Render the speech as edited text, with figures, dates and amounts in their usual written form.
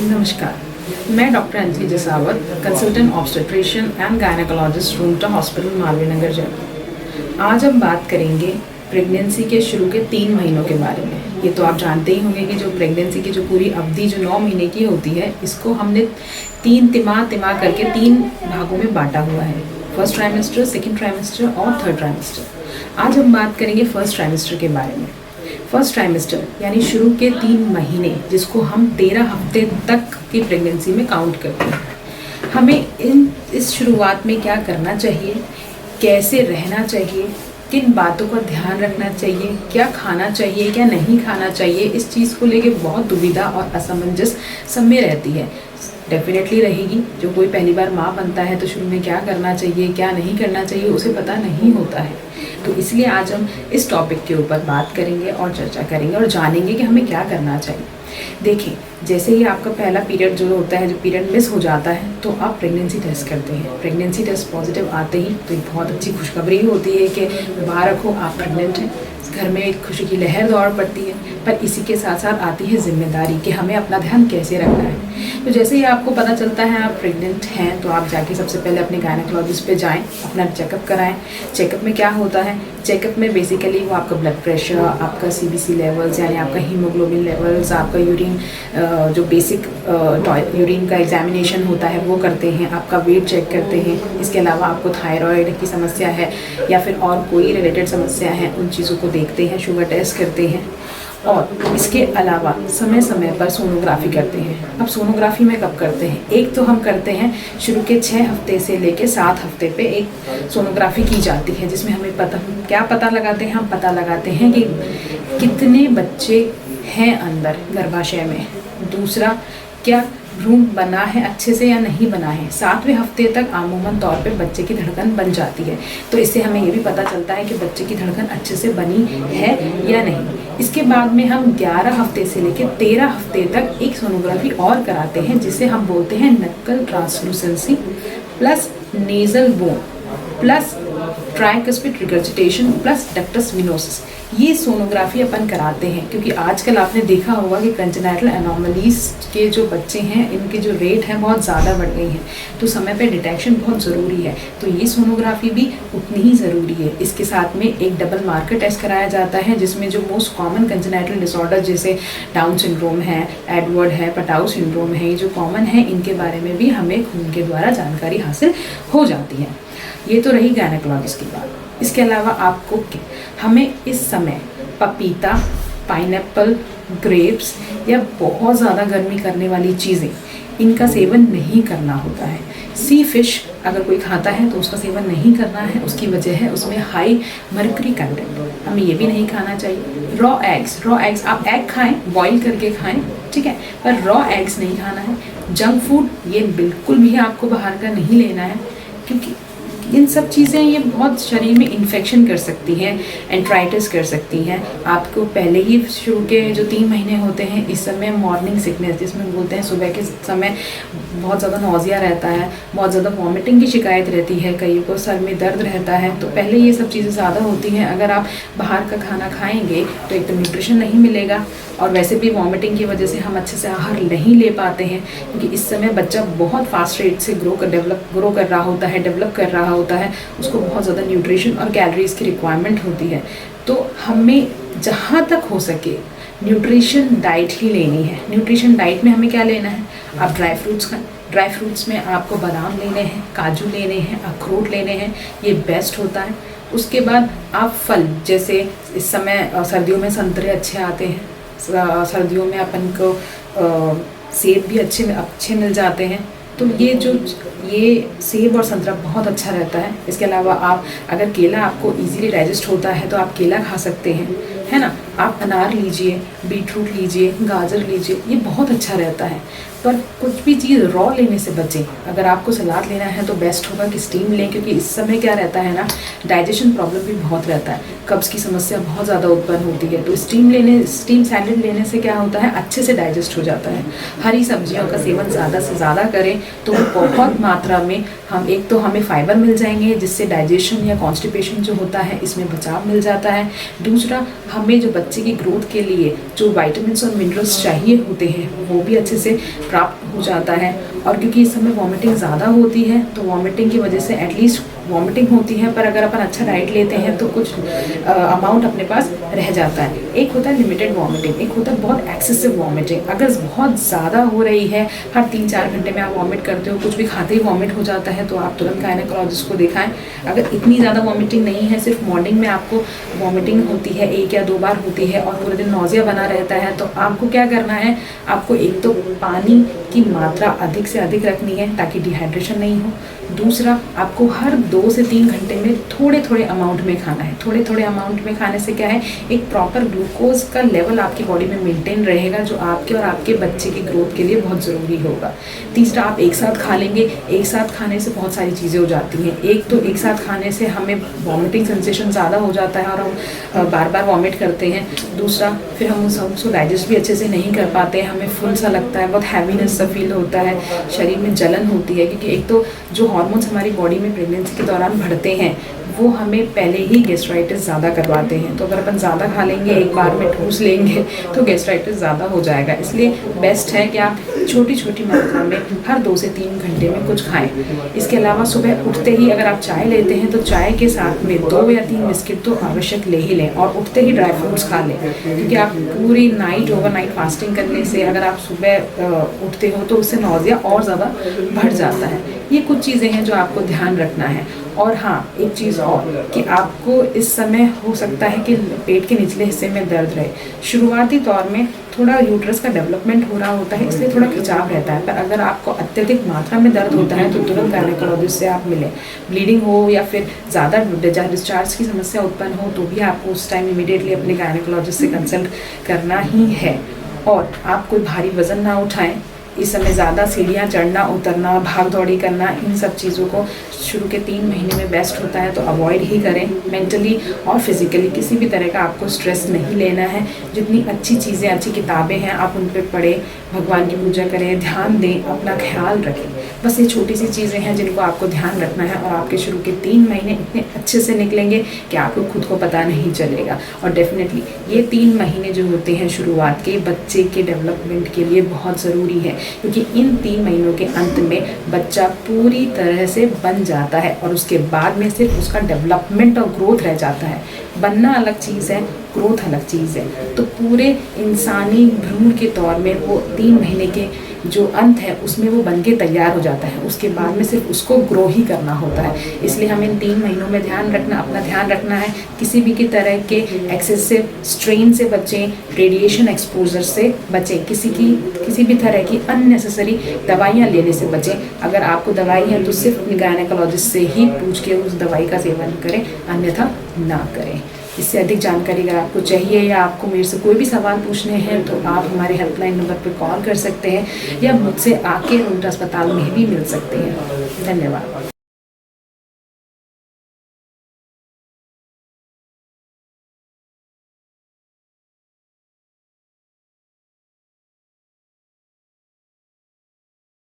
नमस्कार, मैं doctor Anjali Jasawat, consultant obstetrician and gynaecologist, Rumta hospital, Malviya Nagar, Jaipur. आज हम बात करेंगे प्रेगनेंसी के शुरू के 3 महीनों के बारे में। ये तो आप जानते ही होंगे कि जो प्रेगनेंसी की जो पूरी अवधि जो 9 महीने की होती है, इसको हमने 3 तिमाह करके 3 भागों में बांटा हुआ है। फर्स्ट ट्राइमेस्टर, सेकेंड ट्राइमेस्टर और थर्ड ट्राइमेस्टर। आज हम बात करेंगे फर्स्ट ट्राइमेस्टर के बारे में। फर्स्ट ट्राइमेस्टर यानी शुरू के 3 महीने, जिसको हम 13 हफ्ते तक की प्रेगनेंसी में काउंट करते हैं। हमें इस शुरुआत में क्या करना चाहिए, कैसे रहना चाहिए, किन बातों का ध्यान रखना चाहिए, क्या खाना चाहिए, क्या नहीं खाना चाहिए, इस चीज़ को लेके बहुत दुविधा और असमंजस सब में रहती है। डेफिनेटली रहेगी। जो कोई पहली बार माँ बनता है तो शुरू में क्या करना चाहिए, क्या नहीं करना चाहिए, उसे पता नहीं होता है। तो इसलिए आज हम इस टॉपिक के ऊपर बात करेंगे और चर्चा करेंगे और जानेंगे कि हमें क्या करना चाहिए। देखिए, जैसे ही आपका पहला पीरियड जो होता है, जो पीरियड मिस हो जाता है, तो आप प्रेगनेंसी टेस्ट करते हैं। प्रेगनेंसी टेस्ट पॉजिटिव आते ही तो एक बहुत अच्छी खुशखबरी होती है कि मुबारक हो, आप प्रेग्नेंट हैं। घर में एक खुशी की लहर दौड़ पड़ती है, पर इसी के साथ साथ आती है जिम्मेदारी कि हमें अपना ध्यान कैसे रखना है। तो जैसे ही आपको पता चलता है आप प्रेग्नेंट हैं, तो आप जाके सबसे पहले अपने गायनेकोलॉजिस्ट पे जाएं, अपना चेकअप कराएं। चेकअप में क्या होता है, चेकअप में बेसिकली वो आपका ब्लड प्रेशर, आपका CBC लेवल्स यानी आपका हीमोग्लोबिन लेवल्स, आपका यूरिन जो बेसिक यूरिन का एग्जामिनेशन होता है वो करते हैं, आपका वेट चेक करते हैं। इसके अलावा आपको थायराइड की समस्या है या फिर और कोई रिलेटेड समस्या है, उन चीज़ों को देखते हैं, शुगर टेस्ट करते हैं। और इसके अलावा समय समय पर सोनोग्राफी करते हैं। अब सोनोग्राफी में कब करते हैं, एक तो हम करते हैं शुरू के 6 हफ्ते से लेके 7 हफ्ते पे एक सोनोग्राफी की जाती है, जिसमें हमें क्या पता लगाते हैं, हम पता लगाते हैं कि कितने बच्चे हैं अंदर गर्भाशय में। दूसरा, क्या भ्रूण बना है अच्छे से या नहीं बना है। 7वें हफ्ते तक आमूमन तौर पे बच्चे की धड़कन बन जाती है, तो इससे हमें ये भी पता चलता है कि बच्चे की धड़कन अच्छे से बनी है या नहीं। इसके बाद में हम 11 हफ्ते से लेकर 13 हफ्ते तक एक सोनोग्राफी और कराते हैं, जिसे हम बोलते हैं नक्कल translucency plus nasal bone plus tricuspid regurgitation plus ductus venosus. ये सोनोग्राफी अपन कराते हैं क्योंकि आजकल आपने देखा होगा कि कंजेनाइटल एनोमलीज के जो बच्चे हैं, इनके जो रेट हैं बहुत ज़्यादा बढ़ गई हैं, तो समय पे डिटेक्शन बहुत ज़रूरी है। तो ये सोनोग्राफी भी उतनी ही ज़रूरी है। इसके साथ में एक डबल मार्कर टेस्ट कराया जाता है, जिसमें जो मोस्ट कॉमन कंजेनाइटल डिसऑर्डर जैसे डाउन सिंड्रोम है, एडवर्ड है, पटाउ सिंड्रोम है, ये जो कॉमन है, इनके बारे में भी हमें खून के द्वारा जानकारी हासिल हो जाती है। ये तो रही गायनेकोलॉजिस्ट की बात। इसके अलावा हमें इस समय पपीता, पाइनएप्पल, ग्रेप्स या बहुत ज़्यादा गर्मी करने वाली चीज़ें, इनका सेवन नहीं करना होता है। सी फिश अगर कोई खाता है तो उसका सेवन नहीं करना है, उसकी वजह है उसमें हाई मर्करी कंटेंट, हमें ये भी नहीं खाना चाहिए। रॉ एग्स आप एग खाएं, बॉईल करके खाएं, ठीक है, पर रॉ एग्स नहीं खाना है। जंक फूड ये बिल्कुल भी आपको बाहर का नहीं लेना है, क्योंकि इन सब चीज़ें ये बहुत शरीर में इन्फेक्शन कर सकती हैं, एंट्राइटिस कर सकती हैं। आपको पहले ही शुरू के जो 3 महीने होते हैं, इस समय मॉर्निंग सिकनेस जिसमें बोलते हैं सुबह के समय बहुत ज़्यादा नौजिया रहता है, बहुत ज़्यादा वॉमिटिंग की शिकायत रहती है, कईयों को सर में दर्द रहता है। तो पहले ये सब चीज़ें ज़्यादा होती हैं। अगर आप बाहर का खाना खाएँगे तो एक तो न्यूट्रिशन नहीं मिलेगा, और वैसे भी वॉमिटिंग की वजह से हम अच्छे से आहार नहीं ले पाते हैं, क्योंकि इस समय बच्चा बहुत फास्ट रेट से ग्रो कर रहा होता है, डेवलप कर रहा होता है, उसको बहुत ज़्यादा न्यूट्रिशन और कैलोरीज की रिक्वायरमेंट होती है। तो हमें जहाँ तक हो सके न्यूट्रिशन डाइट ही लेनी है। न्यूट्रिशन डाइट में हमें क्या लेना है, आप ड्राई फ्रूट्स खाएं। ड्राई फ्रूट्स में आपको बादाम लेने हैं, काजू लेने हैं, अखरोट लेने हैं, ये बेस्ट होता है। उसके बाद आप फल, जैसे इस समय सर्दियों में संतरे अच्छे आते हैं, सर्दियों में अपन को सेब भी अच्छे मिल जाते हैं, तो ये सेब और संतरा बहुत अच्छा रहता है। इसके अलावा आप अगर केला आपको इजीली डाइजेस्ट होता है तो आप केला खा सकते हैं, है ना। आप अनार लीजिए, बीटरूट लीजिए, गाजर लीजिए, ये बहुत अच्छा रहता है। पर कुछ भी चीज़ रॉ लेने से बचें। अगर आपको सलाद लेना है तो बेस्ट होगा कि स्टीम लें, क्योंकि इस समय क्या रहता है ना, डाइजेशन प्रॉब्लम भी बहुत रहता है, कब्ज़ की समस्या बहुत ज़्यादा उत्पन्न होती है। तो स्टीम सैलेड लेने से क्या होता है, अच्छे से डाइजेस्ट हो जाता है। हरी सब्जियों का सेवन ज़्यादा से ज़्यादा करें तो बहुत मात्रा में एक तो हमें फाइबर मिल जाएंगे, जिससे डाइजेशन या कॉन्स्टिपेशन जो होता है इसमें बचाव मिल जाता है। दूसरा, हमें जो बच्चे की ग्रोथ के लिए जो विटामिन्स और मिनरल्स चाहिए होते हैं वो भी अच्छे से प्राप्त हो जाता है। और क्योंकि इस समय वॉमिटिंग ज़्यादा होती है तो वॉमिटिंग की वजह से एटलीस्ट वॉमिटिंग होती है, पर अगर अपन अच्छा डाइट लेते हैं तो कुछ अमाउंट अपने पास रह जाता है। एक होता है लिमिटेड वॉमिटिंग, एक होता है बहुत एक्सेसिव वॉमिटिंग। अगर बहुत ज़्यादा हो रही है, हर 3-4 घंटे में आप वॉमिट करते हो, कुछ भी खाते ही वॉमिट हो जाता है, तो आप तुरंत गायनेकोलॉजिस्ट को दिखाएं। अगर इतनी ज़्यादा वॉमिटिंग नहीं है, सिर्फ मॉर्निंग में आपको वॉमिटिंग होती है 1 या 2 बार होती है और पूरे दिन नौजिया बना रहता है, तो आपको क्या करना है, आपको एक तो पानी की मात्रा अधिक से अधिक रखनी है ताकि डिहाइड्रेशन नहीं हो। दूसरा, आपको हर 2 से 3 घंटे में थोड़े थोड़े अमाउंट में खाना है। थोड़े थोड़े अमाउंट में खाने से क्या है, एक प्रॉपर ग्लूकोज का लेवल आपकी बॉडी में मेंटेन रहेगा, जो आपके और आपके बच्चे की ग्रोथ के लिए बहुत ज़रूरी होगा। तीसरा, आप एक साथ खा लेंगे, एक साथ खाने से बहुत सारी चीज़ें हो जाती हैं। एक तो एक साथ खाने से हमें वॉमिटिंग सेंसेशन ज़्यादा हो जाता है और हम बार बार वॉमिट करते हैं। दूसरा, फिर हम उसको डाइजेस्ट भी अच्छे से नहीं कर पाते हैं, हमें फुल सा लगता है, बहुत हैवीनेस सा फील होता है, शरीर में जलन होती है, क्योंकि एक तो जो हार्मोन्स हमारी बॉडी में प्रेगनेंसी के दौरान बढ़ते हैं वो हमें पहले ही गैस्ट्राइटिस ज़्यादा करवाते हैं। तो अगर अपन ज़्यादा खा लेंगे, एक बार में ठूस लेंगे, तो गैस्ट्राइटिस ज़्यादा हो जाएगा। इसलिए बेस्ट है कि आप छोटी छोटी मात्रा में हर 2 से 3 घंटे में कुछ खाएं। इसके अलावा सुबह उठते ही अगर आप चाय लेते हैं तो चाय के साथ में 2 या 3 बिस्किट तो आवश्यक ले ही लें, और उठते ही ड्राई फ्रूट्स खा लें, क्योंकि आप पूरी नाइट ओवरनाइट फास्टिंग करने से अगर आप सुबह उठते हो तो उससे नौजिया और ज़्यादा बढ़ जाता है। ये कुछ चीज़ें हैं जो आपको ध्यान रखना है। और हाँ, एक चीज़ और कि आपको इस समय हो सकता है कि पेट के निचले हिस्से में दर्द रहे। शुरुआती दौर में थोड़ा यूट्रस का डेवलपमेंट हो रहा होता है, इसलिए थोड़ा खिंचाव रहता है, पर अगर आपको अत्यधिक मात्रा में दर्द होता है तो तुरंत गायनेकोलॉजिस्ट से आप मिलें। ब्लीडिंग हो या फिर ज़्यादा डिस्चार्ज की समस्या उत्पन्न हो तो भी आपको उस टाइम इमीडिएटली अपने गायनेकोलॉजिस्ट से कंसल्ट करना ही है। और आप कोई भारी वज़न ना उठाएं। इस समय ज़्यादा सीढ़ियाँ चढ़ना उतरना, भाग दौड़ी करना, इन सब चीज़ों को शुरू के 3 महीने में बेस्ट होता है तो अवॉइड ही करें। मेंटली और फिज़िकली किसी भी तरह का आपको स्ट्रेस नहीं लेना है। जितनी अच्छी चीज़ें, अच्छी किताबें हैं आप उन पर पढ़ें, भगवान की पूजा करें, ध्यान दें, अपना ख्याल रखें। बस ये छोटी सी चीज़ें हैं जिनको आपको ध्यान रखना है, और आपके शुरू के 3 महीने इतने अच्छे से निकलेंगे कि आपको खुद को पता नहीं चलेगा। और डेफिनेटली ये 3 महीने जो होते हैं शुरुआत के, बच्चे के डेवलपमेंट के लिए बहुत ज़रूरी है, क्योंकि इन 3 महीनों के अंत में बच्चा पूरी तरह से बन जाता है और उसके बाद में सिर्फ उसका डेवलपमेंट और ग्रोथ रह जाता है। बनना अलग चीज़ है, ग्रोथ अलग चीज़ है। तो पूरे इंसानी भ्रूण के तौर में वो 3 महीने के जो अंत है उसमें वो बन के तैयार हो जाता है। उसके बाद में सिर्फ उसको ग्रो ही करना होता है। इसलिए हमें इन 3 महीनों में अपना ध्यान रखना है। किसी भी की तरह के एक्सेसिव स्ट्रेन से बचें, रेडिएशन एक्सपोजर से बचें, किसी भी तरह की अननेसेसरी दवाइयाँ लेने से बचें। अगर आपको दवाई है तो सिर्फ गायनेकोलॉजिस्ट से ही पूछ के उस दवाई का सेवन करें, अन्यथा ना करें। इससे अधिक जानकारी अगर आपको चाहिए या आपको मेरे से कोई भी सवाल पूछने हैं तो आप हमारे हेल्पलाइन नंबर पर कॉल कर सकते हैं या मुझसे आके रूट अस्पताल में भी मिल सकते हैं। धन्यवाद।